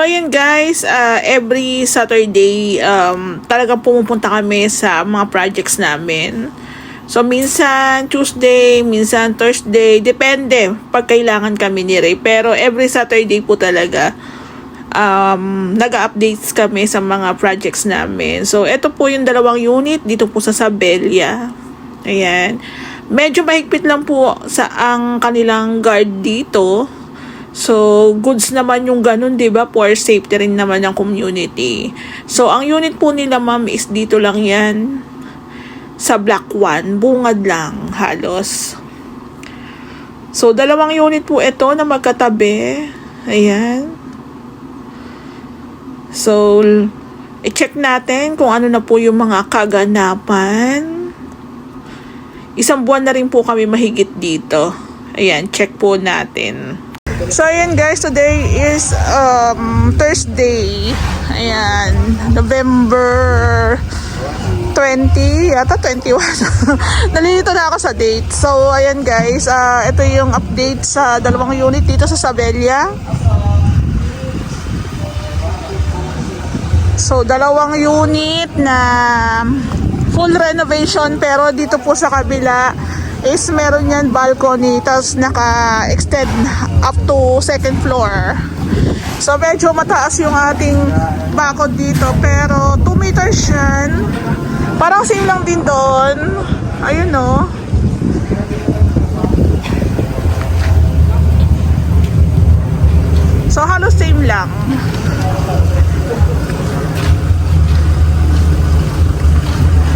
So ayun guys, every Saturday talagang pumupunta kami sa mga projects namin. So minsan Tuesday, minsan Thursday, depende pag kailangan kami ni Ray. Pero every Saturday po talaga nag-updates kami sa mga projects namin. So ito po yung 2 unit dito po sa Sabella. Ayan. Medyo mahigpit lang po sa ang kanilang guard dito. So, goods naman yung ganun, diba? For safety rin naman ng community. So, ang unit po nila, ma'am, is dito lang yan. Sa Block 1. Bungad lang, halos. So, 2 unit po ito na magkatabi. Ayan. So, i-check natin kung ano na po yung mga kaganapan. 1 buwan na rin po kami mahigit dito. Ayan, check po natin. So, ayan guys, today is Thursday. Ayan, November 20, yata 21. Nalilito na ako sa date. So, ayan guys, ito yung update sa 2 unit dito sa Sabella. So, 2 unit na full renovation, pero dito po sa kabila is meron yan balcony, tapos naka-extend up to 2nd floor. So medyo mataas yung ating bakod dito, pero 2 meters yan. Parang same lang din doon. Ayun no. So halos same lang.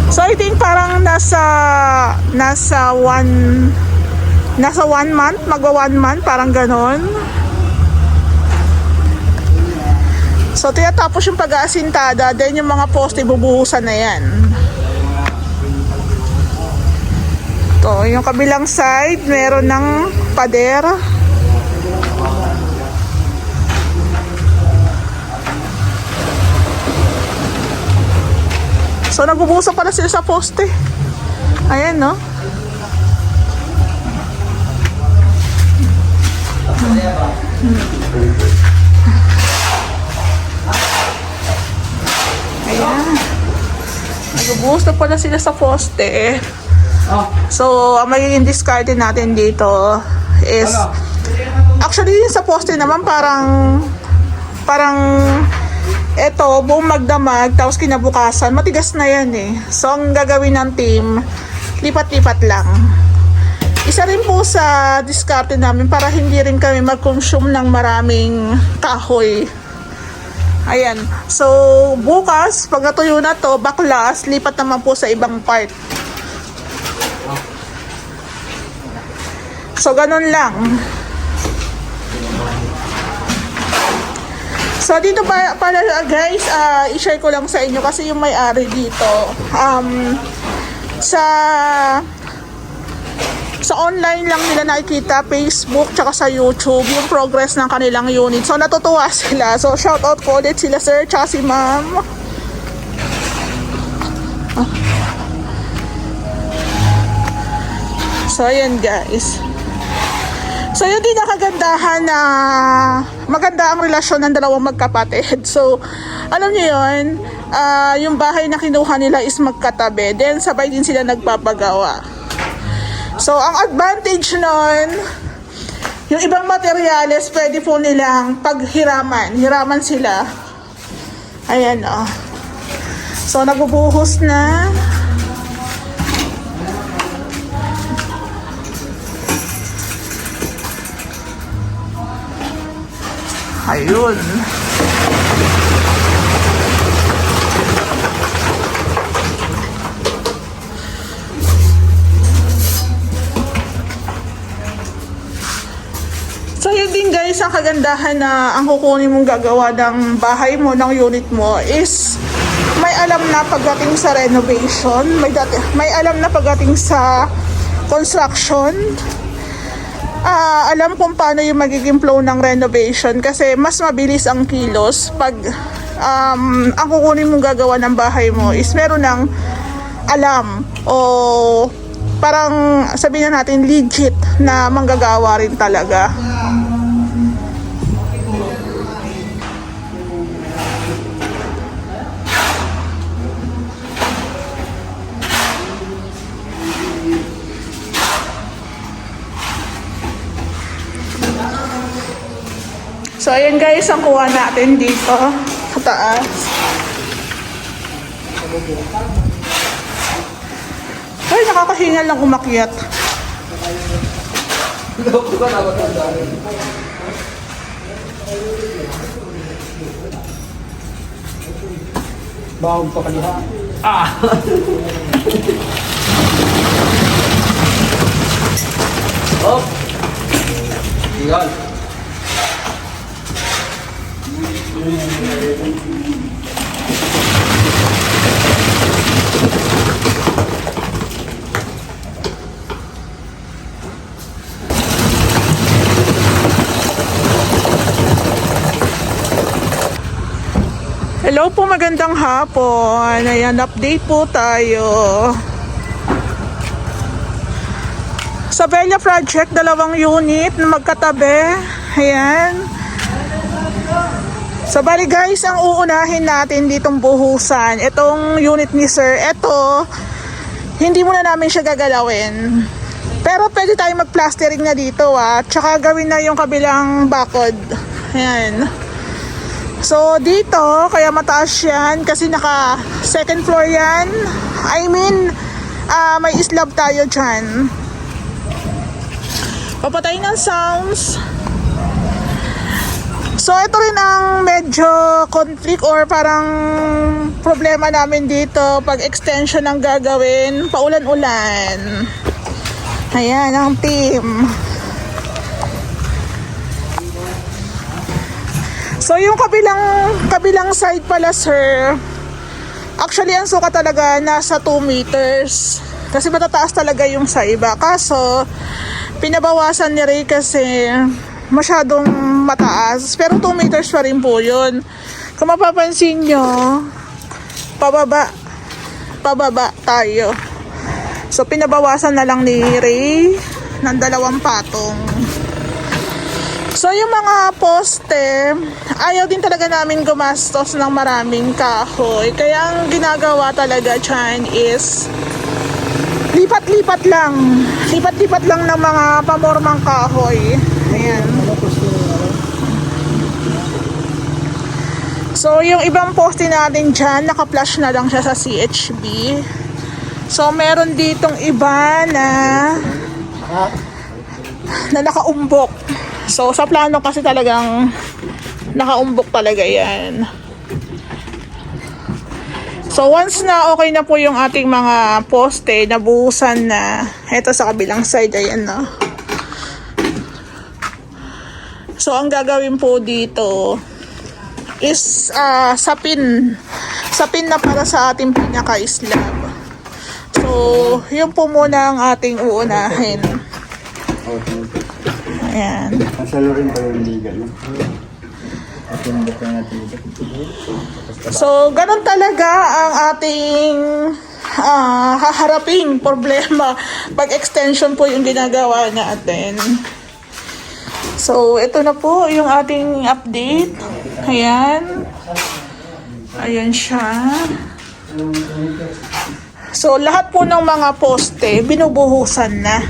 So I think parang nasa 1 month, magwa 1 month, parang ganon. So tinatapos yung pag-aasintada, then yung mga poste bubuhusan na yan. To, yung kabilang side, meron ng pader. So, nagbubusa pala sila sa poste. Ayan, no? Ayan. Nagbubusa pala sila sa poste. So, ang magiging discard natin dito is actually, sa poste naman parang eto, buong magdamag, tapos kinabukasan, matigas na yan eh. So, ang gagawin ng team, lipat-lipat lang. Isa rin po sa diskarte namin para hindi rin kami mag-consume ng maraming kahoy. Ayan. So, bukas, pag natuyo na to, baklas, lipat naman po sa ibang part. So, ganun lang. So, dito pala guys, i-share ko lang sa inyo kasi yung may-ari dito, sa online lang nila nakikita, Facebook, tsaka sa YouTube, yung progress ng kanilang unit. So, natutuwa sila. So, shout out ko ulit sila sir, tsaka si ma'am. So, ayan guys. So, yun din nakagandahan na maganda ang relasyon ng 2 magkapatid. So, alam niyo yun, yung bahay na kinuha nila is magkatabi. Then, sabay din sila nagpapagawa. So, ang advantage nun, yung ibang materyales, pwede po nilang paghiraman. Hiraman sila. Ayan, oh. So, nabubuhos na. Ayun. So yun din guys, ang kagandahan na ang kukunin mong gagawa ng bahay mo, ng unit mo is may alam na pagdating sa renovation, may alam na pagdating sa construction. Alam kung paano yung magiging flow ng renovation kasi mas mabilis ang kilos pag ang kukunin mong gagawa ng bahay mo is meron ng alam o parang sabihin na natin legit na manggagawa rin talaga. So, ayan guys, ang kuha natin dito sa taas. Ay, nakakahingal lang umakyat. Bawag pa kaliha. Oh! Yan. Hello po, magandang hapon. Ayan, update po tayo. Sa Bella Project, 2 unit na magkatabi. Ayan. So, bali guys, ang uunahin natin ditong buhusan. Itong unit ni Sir, ito, hindi muna namin siya gagalawin. Pero pwede tayo mag-plastering na dito, tsaka gawin na yung kabilang bakod. Ayan. So, dito, kaya mataas yan kasi naka second floor yan. I mean, may slab tayo dyan. Papatay ng sounds. So, ito rin ang medyo conflict or parang problema namin dito pag extension ang gagawin. Paulan-ulan. Ayan, ang team. So, yung kabilang side pala, sir, actually, ang suka talaga nasa 2 meters. Kasi matataas talaga yung sa iba. Kaso, pinabawasan ni Ray kasi masyadong mataas. Pero 2 meters pa rin po yun. Kung mapapansin nyo, pababa tayo. So, pinabawasan na lang ni Ray ng 2 patong. So, yung mga poste, ayaw din talaga namin gumastos ng maraming kahoy. Kaya ang ginagawa talaga dyan is lipat-lipat lang. Lipat-lipat lang ng mga pamormang kahoy. Ayan. So, yung ibang poste natin dyan, naka-flash na lang siya sa CHB. So, meron ditong iba na nakaumbok. So, sa plano kasi talagang nakaumbok talaga yan. So, once na okay na po yung ating mga poste, nabuhusan na. Ito sa kabilang side, ayan na. So, ang gagawin po dito is sapin. Sapin na para sa ating pinaka-slab. So, yun po muna ang ating uunahin. Ayan. Masalo rin pa yung liga, no? So, ganun talaga ang ating haharaping problema pag extension po yung ginagawa natin. So, ito na po yung ating update. Ayan. Ayan siya. So, lahat po ng mga poste, binubuhusan na.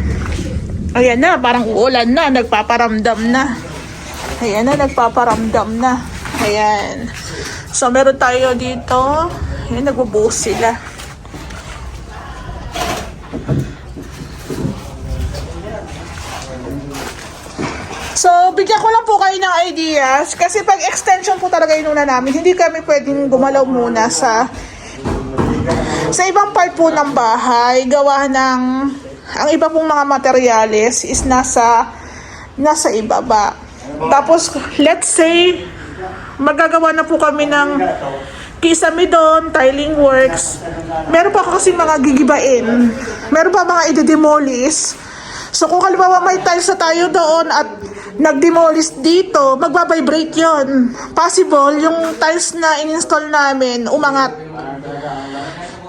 Ayan na, parang uulan na, nagpaparamdam na. Ayan na, nagpaparamdam na. Ayan. So, meron tayo dito. Ayan, nagbubuhos sila. So, bigyan ko lang po kayo ng ideas. Kasi pag extension po talaga yung una namin, hindi kami pwedeng gumalaw muna sa ibang part po ng bahay. Gawa ng ang iba pong mga materyales is nasa ibaba. Tapos, let's say, magagawa na po kami ng kisame doon, tiling works. Meron pa kasi mga gigibain. Meron pa mga i-demolish. So, kung halimbawa may tiles na tayo doon at nag-demolish dito, magbabibrate yon. Possible, yung tiles na in-install namin, umangat.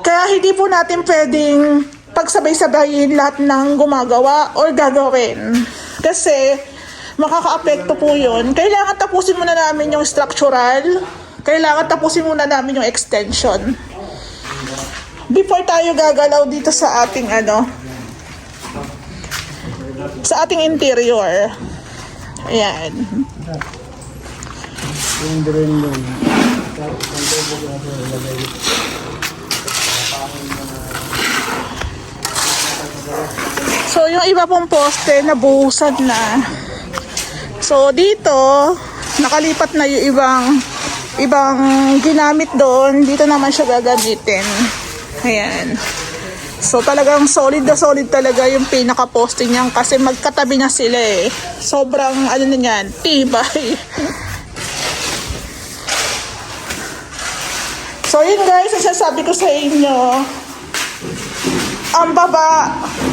Kaya hindi po natin pwedeng pagsabay-sabayin lahat ng gumagawa or gagawin. Kasi makaka-apekto po yun. Kailangan tapusin muna namin yung structural. Kailangan tapusin muna namin yung extension. Before tayo gagalaw dito sa ating sa ating interior. Ayan. Yung drain doon. Tapos ang tubo ko na ilagay. So, yung iba pong poste, nabuhusan na. So, dito, nakalipat na yung ibang ginamit doon. Dito naman siya gagamitin. Ayan. So, talagang solid na solid talaga yung pinaka-poste niyan kasi magkatabi na sila eh. Sobrang, ano na yan, tibay. So, yun guys, ang sasabi ko sa inyo, ang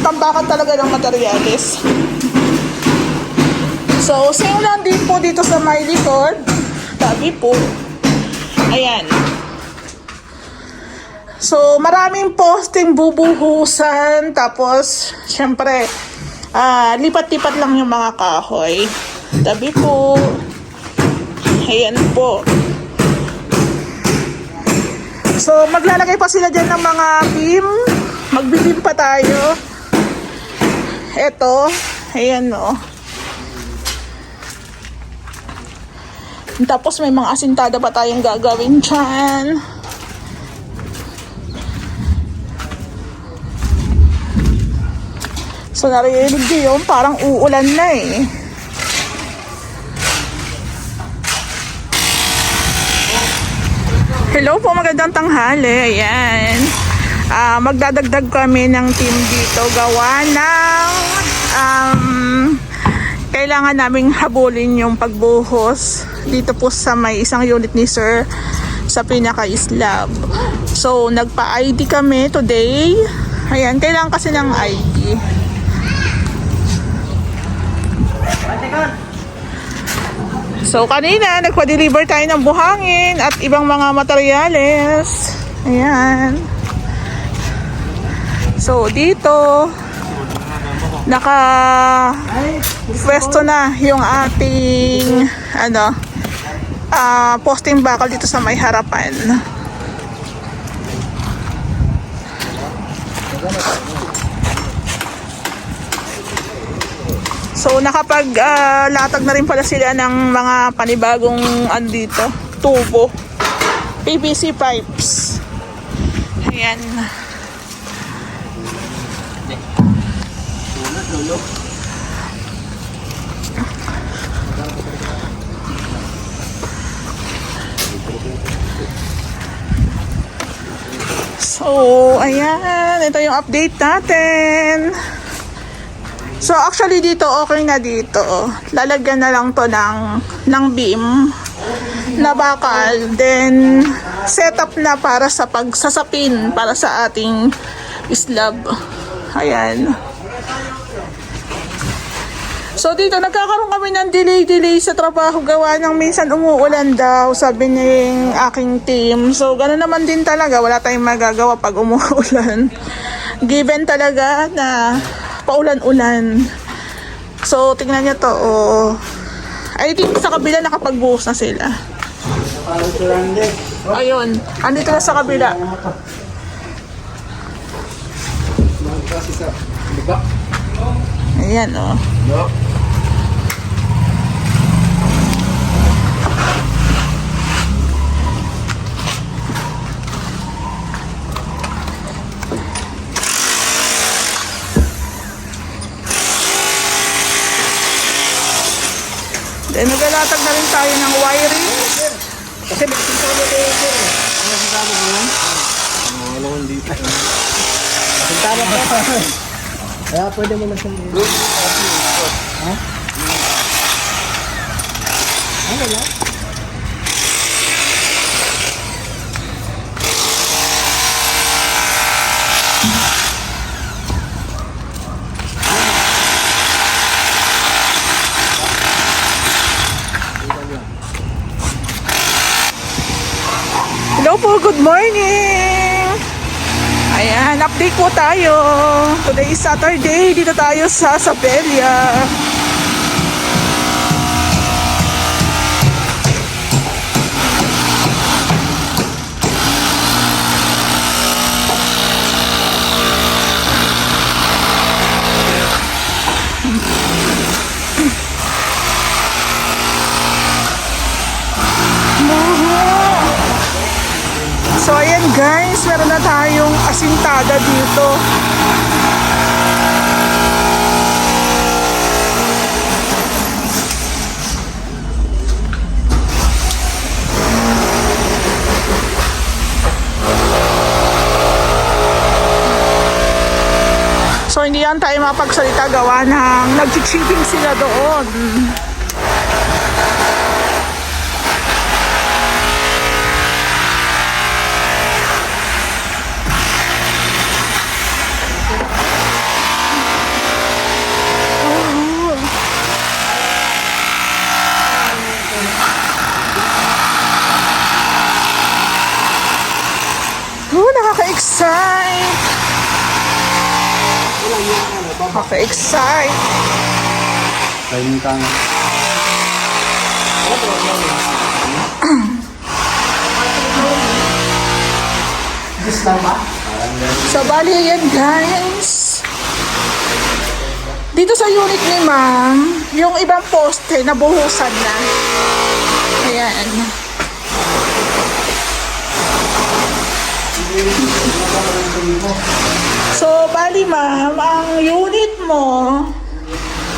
tambakan talaga ng materyales. So, same lang din po dito sa my likod. Tabi po. Ayan. So, maraming posting bubuhusan. Tapos, syempre, lipat-lipat lang yung mga kahoy. Tabi po. Ayan po. So, maglalagay pa sila dyan ng mga beam. Magbilim pa tayo. Eto. Ayan o. Tapos may mga asintada pa tayong gagawin dyan. So, narinig nyo yun. Parang uulan na eh. Hello po, magandang tanghali. Ayan. Magdadagdag kami ng team dito. Gawa ng kailangan naming habulin yung pagbuhos dito po sa may isang unit ni Sir sa pinaka-slab. So, nagpa-ID kami today. Ayan, kailangan kasi ng ID. So, kanina, nagpa-deliver tayo ng buhangin at ibang mga materyales. Ayan. So, dito, naka-pwesto na yung ating, posting bakal dito sa may harapan. So, nakapag-latag na rin pala sila ng mga panibagong andito, tubo. PVC pipes. Ayan. So, ayan. Ito yung update natin. So, actually dito, okay na dito. Lalagyan na lang to ng beam na bakal. Then, setup na para sa pagsasapin para sa ating slab. Ayan. So, dito, nagkakaroon kami ng delay sa trabaho. Gawa ng minsan umuulan daw, sabi niya yung aking team. So, gano'n naman din talaga. Wala tayong magagawa pag umuulan. Given talaga na paulan-ulan. So, tingnan nyo to. Oh. I think sa kabila nakapagbuhos na sila. Ayun. Andito na sa kabila. Ayan, oh. Then, nagalatag na rin tayo ng wiring. Kasi magsinta mo kayo ito. Ano sinta mo mo? Wala kong dito. Sinta mo ka. Kaya pwede mo na siya. Ha? Ano lang? Hello po, good morning! Ayan, update po tayo. Today is Saturday, dito tayo sa Sabella. Guys, meron na tayong asintada dito. So, hindi yan tayo mapagsalita gawa ng nag-cheating sila doon. Nakaka-excite! Nakaka-excite! Kainin ka nga. So, bali yan guys. Dito sa unit ni ma'am, yung ibang poste nabuhusan na. Ayan. So, bali ma'am, ang unit mo,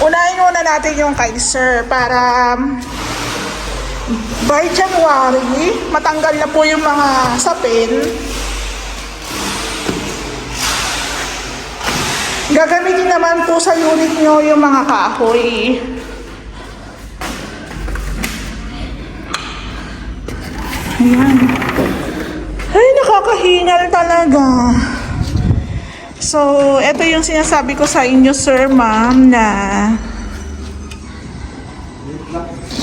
unahin muna natin yung Kaiser para by January, matanggal na po yung mga sapin. Gagamitin naman po sa unit nyo yung mga kahoy. Ayan. Ay, nakakahingal talaga. So, ito yung sinasabi ko sa inyo, sir, ma'am, na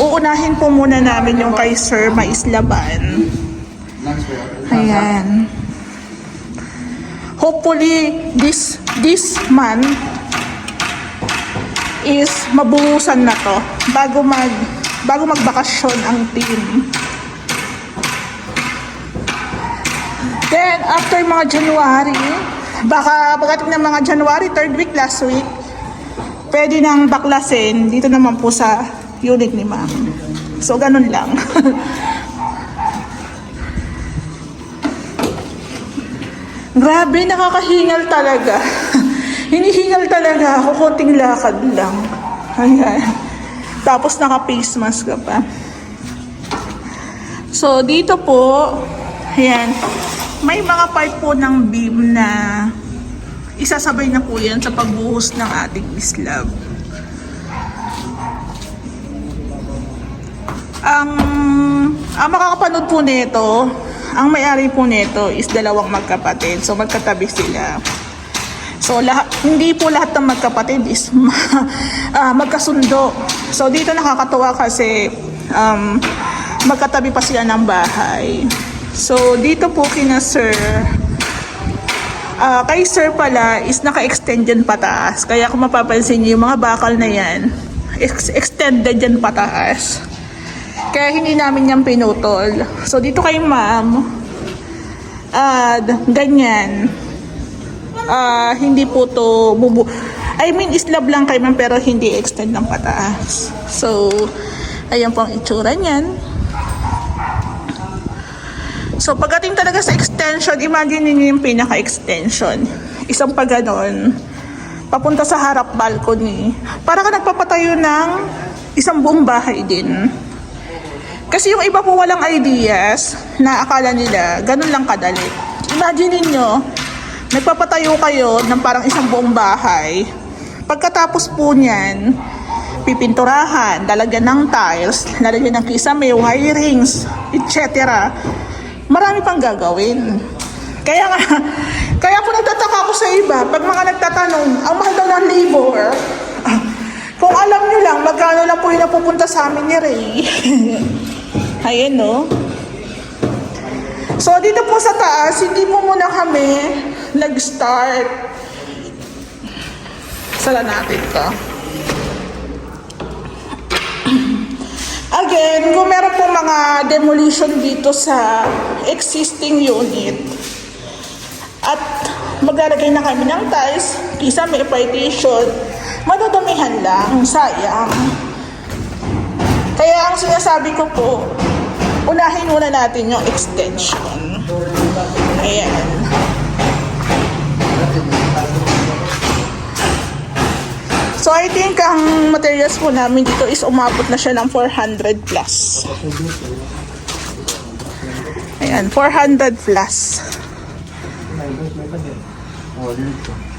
uunahin po muna namin yung kay Sir Maislaban. Ayan. Hopefully, this month is mabuhusan na to bago magbakasyon ang team. Then, after mga January, baka pagdating ng mga January, 3rd week, last week, pwede nang baklasin dito naman po sa unit ni ma'am. So, ganun lang. Grabe, nakakahingal talaga. Hinihingal talaga ako, konting lakad lang. Ayan. Tapos naka-face mask ka pa. So, dito po, ayan, may mga part po ng beam na isasabay na po yan sa pagbuhos ng ating slab. Ang makakapanood po nito, ang may-ari po nito is dalawang magkapatid. So, magkatabi sila. So, hindi po lahat ng magkapatid is magkasundo. So, dito nakakatuwa kasi magkatabi pa sila ng bahay. So, dito po kina sir, kay sir pala is naka-extend dyan pataas. Kaya kung mapapansin niyo, yung mga bakal na yan, extended dyan pataas. Kaya hindi namin yan pinutol. So, dito kay ma'am, ganyan. Hindi po to slab lang kay ma'am pero hindi extend ng pataas. So, ayan po ang itsura niyan. So, pagdating talaga sa extension, imagine niyo yung pinaka-extension. Isang pa ganon, papunta sa harap balcony. Para ka nagpapatayo ng isang buong bahay din. Kasi yung iba po walang ideas na akala nila ganun lang kadali. Imagine niyo, nagpapatayo kayo ng parang isang buong bahay. Pagkatapos po niyan, pipinturahan, lalagyan ng tiles, lalagyan ng kisame, wirings, etc. Marami pang gagawin. Kaya po nagtataka ako sa iba, pag mga nagtatanong, ang mahal daw ng labor, kung alam nyo lang, magkano lang po yung napupunta sa amin ni Ray. Ayan, no? So, dito po sa taas, hindi po muna kami nag-start. Sala natin to. Again, kung meron po mga demolition dito sa existing unit at maglalagay na kami ng tiles, kisa may partition, madudumihan lang, sayang. Kaya ang sinasabi ko po, unahin muna natin yung extension. Ayan. So, I think ang materials po namin dito is umabot na siya ng 400 plus. Ayan, 400 plus. Oh, dito.